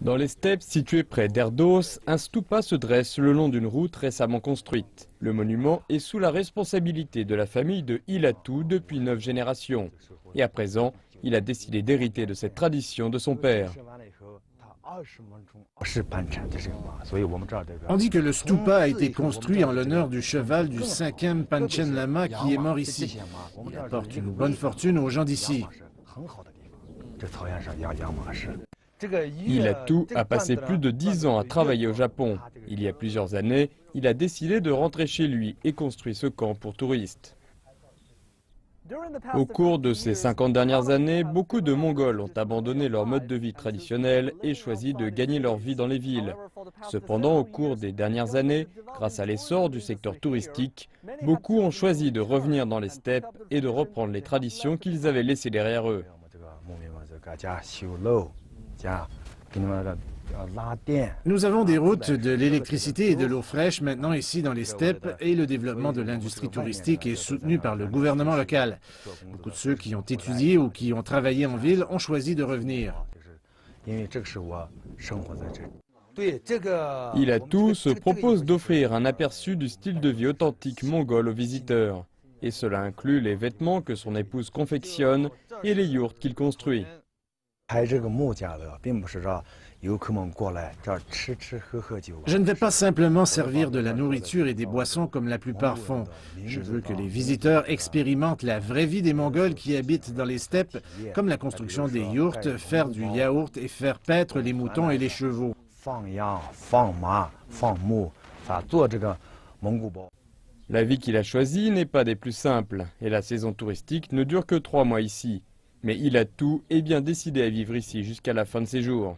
Dans les steppes situées près d'Erdos, un stupa se dresse le long d'une route récemment construite. Le monument est sous la responsabilité de la famille de Ilatu depuis 9 générations. Et à présent, il a décidé d'hériter de cette tradition de son père. On dit que le stupa a été construit en l'honneur du cheval du 5e Panchen Lama qui est mort ici. Il apporte une bonne fortune aux gens d'ici. Ilatu a passé plus de 10 ans à travailler au Japon. Il y a plusieurs années, il a décidé de rentrer chez lui et construit ce camp pour touristes. Au cours de ces 50 dernières années, beaucoup de Mongols ont abandonné leur mode de vie traditionnel et choisi de gagner leur vie dans les villes. Cependant, au cours des dernières années, grâce à l'essor du secteur touristique, beaucoup ont choisi de revenir dans les steppes et de reprendre les traditions qu'ils avaient laissées derrière eux. Nous avons des routes, de l'électricité et de l'eau fraîche maintenant ici dans les steppes et le développement de l'industrie touristique est soutenu par le gouvernement local. Beaucoup de ceux qui ont étudié ou qui ont travaillé en ville ont choisi de revenir. Ilatu se propose d'offrir un aperçu du style de vie authentique mongol aux visiteurs. Et cela inclut les vêtements que son épouse confectionne et les yourtes qu'il construit. Je ne vais pas simplement servir de la nourriture et des boissons comme la plupart font. Je veux que les visiteurs expérimentent la vraie vie des Mongols qui habitent dans les steppes, comme la construction des yourtes, faire du yaourt et faire paître les moutons et les chevaux. La vie qu'il a choisie n'est pas des plus simples, et la saison touristique ne dure que 3 mois ici. Mais Ilatu est bien décidé à vivre ici jusqu'à la fin de ses jours.